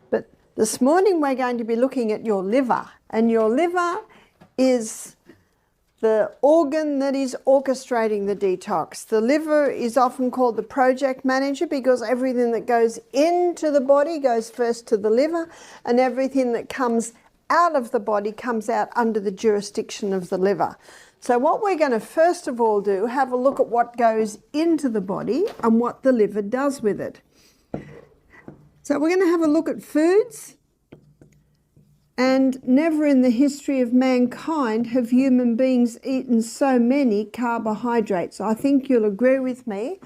But this morning we're going to be looking at your liver, and your liver is the organ that is orchestrating the detox. The liver is often called the project manager because everything that goes into the body goes first to the liver, and everything that comes out of the body comes out under the jurisdiction of the liver. So what we're going to first of all do, have a look at what goes into the body and what the liver does with it. So we're going to have a look at foods. And never in the history of mankind have human beings eaten so many carbohydrates. I think you'll agree with me.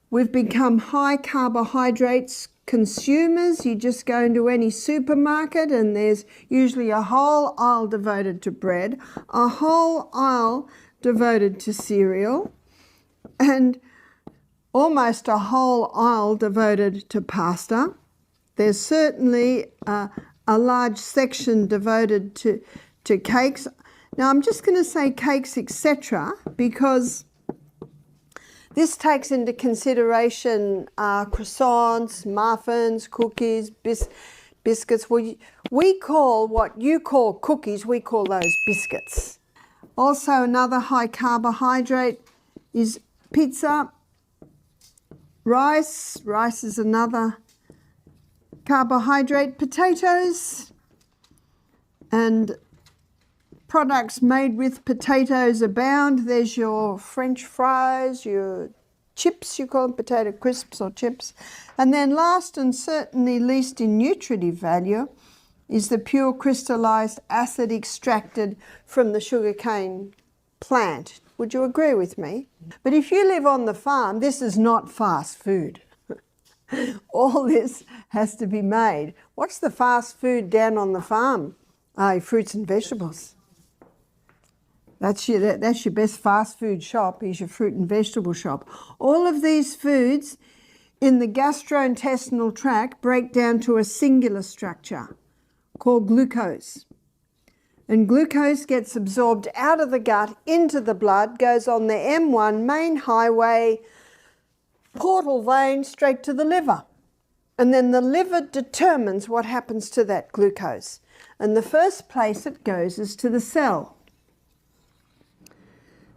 We've become high carbohydrates consumers. You just go into any supermarket and there's usually a whole aisle devoted to bread, a whole aisle devoted to cereal, and almost a whole aisle devoted to pasta. There's certainly a large section devoted to cakes. Now I'm just going to say cakes, etc., because this takes into consideration croissants, muffins, cookies, biscuits. We call what you call cookies, we call those biscuits. Also another high carbohydrate is pizza, rice. Rice is another carbohydrate, potatoes, and products made with potatoes abound. There's your French fries, your chips, you call them potato crisps or chips. And then last and certainly least in nutritive value is the pure crystallized acid extracted from the sugarcane plant. Would you agree with me? But if you live on the farm, this is not fast food. All this has to be made. What's the fast food down on the farm? Fruits and vegetables. That's your best fast food shop, is your fruit and vegetable shop. All of these foods in the gastrointestinal tract break down to a singular structure called glucose. And glucose gets absorbed out of the gut into the blood, goes on the M1 main highway, portal vein straight to the liver. And then the liver determines what happens to that glucose. And the first place it goes is to the cell.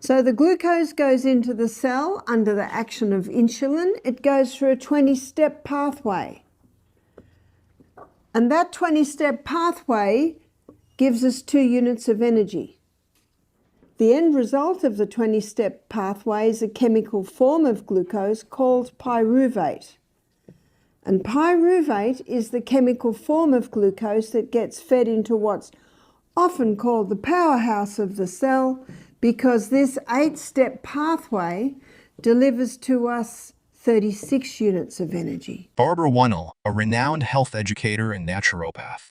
So the glucose goes into the cell under the action of insulin. It goes through a 20-step pathway. And that 20-step pathway gives us 2 units of energy. The end result of the 20-step pathway is a chemical form of glucose called pyruvate. And pyruvate is the chemical form of glucose that gets fed into what's often called the powerhouse of the cell, because this 8-step pathway delivers to us 36 units of energy. Barbara Wunnel, a renowned health educator and naturopath,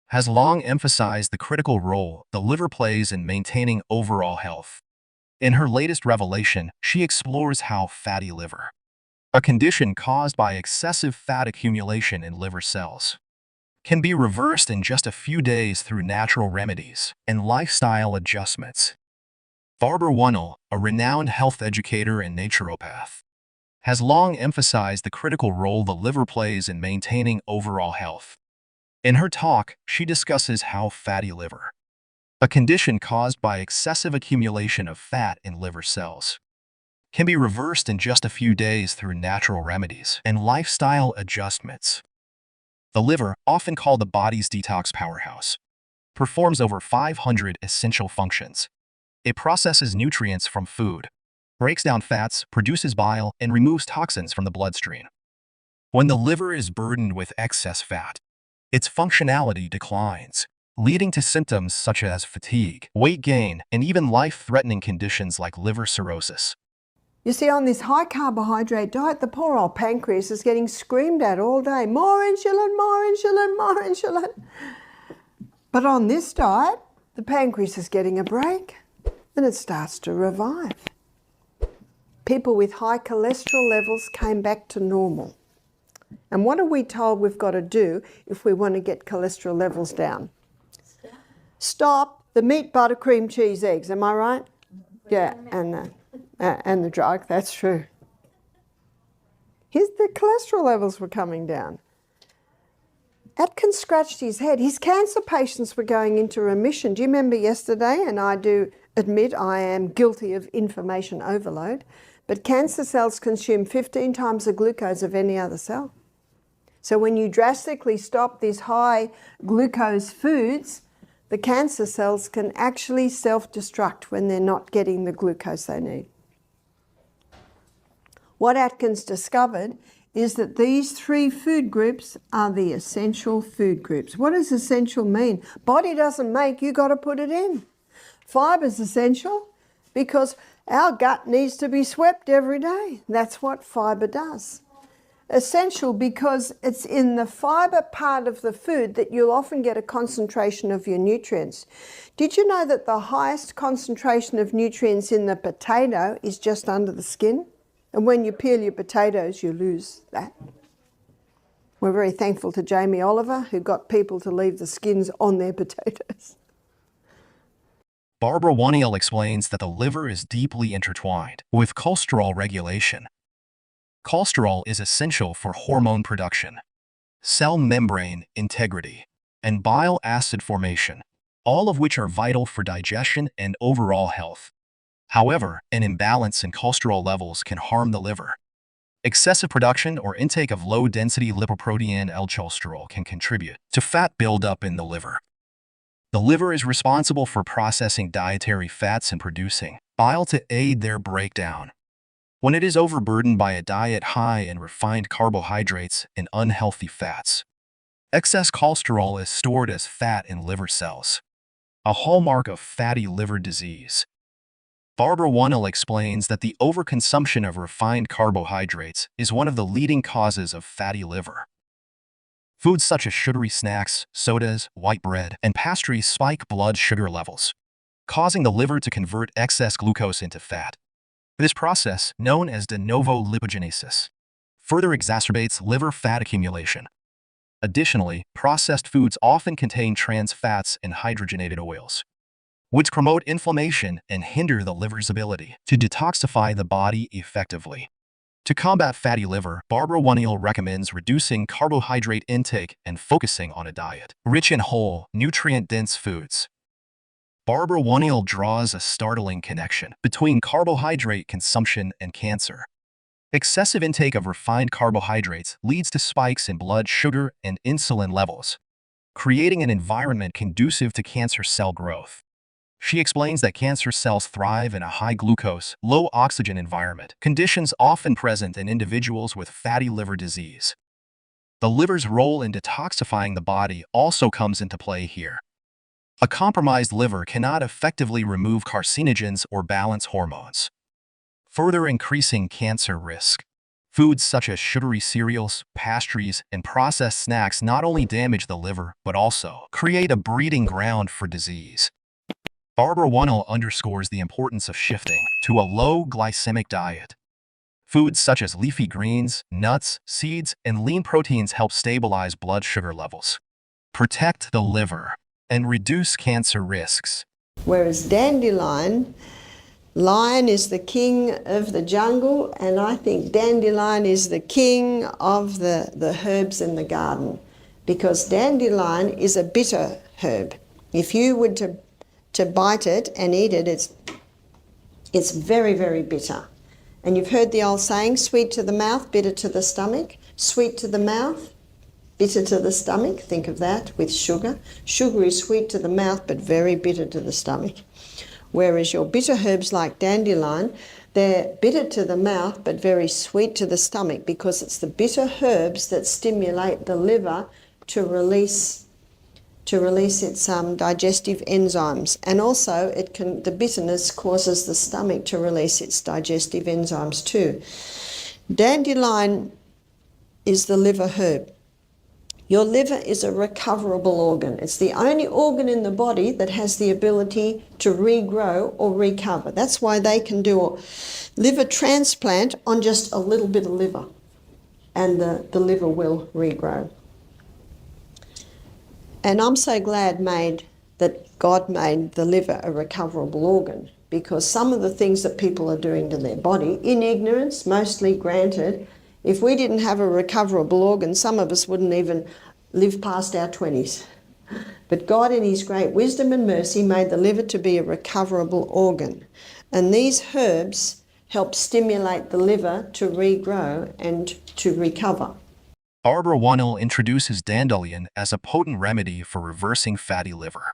has long emphasized the critical role the liver plays in maintaining overall health. In her latest revelation, she explores how fatty liver, a condition caused by excessive fat accumulation in liver cells, can be reversed in just a few days through natural remedies and lifestyle adjustments. Barbara Wunnel, a renowned health educator and naturopath, has long emphasized the critical role the liver plays in maintaining overall health. In her talk, she discusses how fatty liver, a condition caused by excessive accumulation of fat in liver cells, can be reversed in just a few days through natural remedies and lifestyle adjustments. The liver, often called the body's detox powerhouse, performs over 500 essential functions. It processes nutrients from food, breaks down fats, produces bile, and removes toxins from the bloodstream. When the liver is burdened with excess fat, its functionality declines, leading to symptoms such as fatigue, weight gain, and even life-threatening conditions like liver cirrhosis. You see, on this high carbohydrate diet, the poor old pancreas is getting screamed at all day. More insulin, more insulin, more insulin. But on this diet, the pancreas is getting a break and it starts to revive. People with high cholesterol levels came back to normal. And what are we told we've got to do if we want to get cholesterol levels down? Stop the meat, butter, cream, cheese, eggs. Am I right? Yeah, and the drug, that's true. The cholesterol levels were coming down. Atkins scratched his head. His cancer patients were going into remission. Do you remember yesterday? And I do admit I am guilty of information overload, but cancer cells consume 15 times the glucose of any other cell. So when you drastically stop these high glucose foods, the cancer cells can actually self-destruct when they're not getting the glucose they need. What Atkins discovered is that these 3 food groups are the essential food groups. What does essential mean? Body doesn't make, you got to put it in. Fibre is essential because our gut needs to be swept every day. That's what fibre does. Essential because it's in the fibre part of the food that you'll often get a concentration of your nutrients. Did you know that the highest concentration of nutrients in the potato is just under the skin? And when you peel your potatoes, you lose that. We're very thankful to Jamie Oliver, who got people to leave the skins on their potatoes. Barbara Waniel explains that the liver is deeply intertwined with cholesterol regulation. Cholesterol is essential for hormone production, cell membrane integrity, and bile acid formation, all of which are vital for digestion and overall health. However, an imbalance in cholesterol levels can harm the liver. Excessive production or intake of low-density lipoprotein L-cholesterol can contribute to fat buildup in the liver. The liver is responsible for processing dietary fats and producing bile to aid their breakdown. When it is overburdened by a diet high in refined carbohydrates and unhealthy fats, excess cholesterol is stored as fat in liver cells, a hallmark of fatty liver disease. Barbara Waniel explains that the overconsumption of refined carbohydrates is one of the leading causes of fatty liver. Foods such as sugary snacks, sodas, white bread, and pastries spike blood sugar levels, causing the liver to convert excess glucose into fat. This process, known as de novo lipogenesis, further exacerbates liver fat accumulation. Additionally, processed foods often contain trans fats and hydrogenated oils, which promote inflammation and hinder the liver's ability to detoxify the body effectively. To combat fatty liver, Barbara Waniel recommends reducing carbohydrate intake and focusing on a diet rich in whole, nutrient-dense foods. Barbara Waniel draws a startling connection between carbohydrate consumption and cancer. Excessive intake of refined carbohydrates leads to spikes in blood sugar and insulin levels, creating an environment conducive to cancer cell growth. She explains that cancer cells thrive in a high glucose, low oxygen environment, conditions often present in individuals with fatty liver disease. The liver's role in detoxifying the body also comes into play here. A compromised liver cannot effectively remove carcinogens or balance hormones, further increasing cancer risk. Foods such as sugary cereals, pastries, and processed snacks not only damage the liver, but also create a breeding ground for disease. Barbara Waniel underscores the importance of shifting to a low glycemic diet. Foods such as leafy greens, nuts, seeds, and lean proteins help stabilize blood sugar levels, protect the liver, and reduce cancer risks. Whereas dandelion, lion is the king of the jungle, and I think dandelion is the king of the herbs in the garden, because dandelion is a bitter herb. If you were to bite it and eat it, it's very, very bitter. And you've heard the old saying, sweet to the mouth, bitter to the stomach. Sweet to the mouth, bitter to the stomach. Think of that with sugar. Sugar is sweet to the mouth, but very bitter to the stomach. Whereas your bitter herbs like dandelion, they're bitter to the mouth, but very sweet to the stomach, because it's the bitter herbs that stimulate the liver to release its digestive enzymes, and also the bitterness causes the stomach to release its digestive enzymes too. Dandelion is the liver herb. Your liver is a recoverable organ. It's the only organ in the body that has the ability to regrow or recover. That's why they can do a liver transplant on just a little bit of liver, and the liver will regrow. And I'm so glad that God made the liver a recoverable organ, because some of the things that people are doing to their body, in ignorance, mostly granted, if we didn't have a recoverable organ, some of us wouldn't even live past our 20s. But God, in His great wisdom and mercy, made the liver to be a recoverable organ. And these herbs help stimulate the liver to regrow and to recover. Barbara Wannell introduces Dandelion as a potent remedy for reversing fatty liver.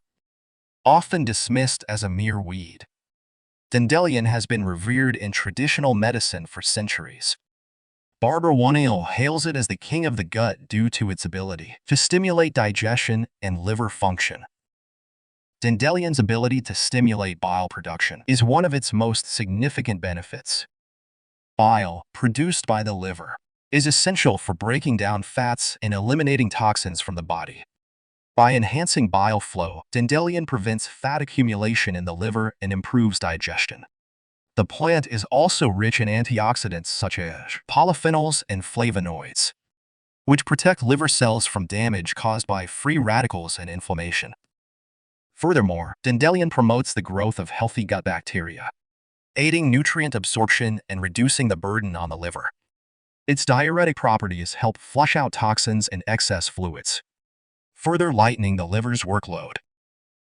Often dismissed as a mere weed, Dandelion has been revered in traditional medicine for centuries. Barbara Wannell hails it as the king of the gut due to its ability to stimulate digestion and liver function. Dandelion's ability to stimulate bile production is one of its most significant benefits. Bile, produced by the liver, is essential for breaking down fats and eliminating toxins from the body. By enhancing bile flow, Dandelion prevents fat accumulation in the liver and improves digestion. The plant is also rich in antioxidants such as polyphenols and flavonoids, which protect liver cells from damage caused by free radicals and inflammation. Furthermore, Dandelion promotes the growth of healthy gut bacteria, aiding nutrient absorption and reducing the burden on the liver. Its diuretic properties help flush out toxins and excess fluids, further lightening the liver's workload.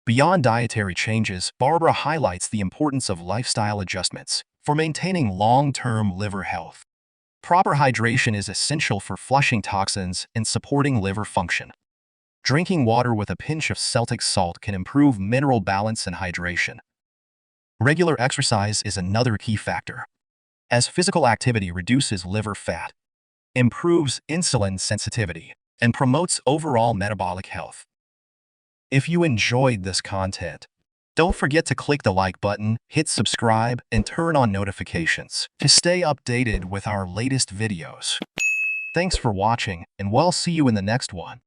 Beyond dietary changes, Barbara highlights the importance of lifestyle adjustments for maintaining long-term liver health. Proper hydration is essential for flushing toxins and supporting liver function. Drinking water with a pinch of Celtic salt can improve mineral balance and hydration. Regular exercise is another key factor, as physical activity reduces liver fat, improves insulin sensitivity, and promotes overall metabolic health. If you enjoyed this content, don't forget to click the like button, hit subscribe, and turn on notifications to stay updated with our latest videos. Thanks for watching, and we'll see you in the next one.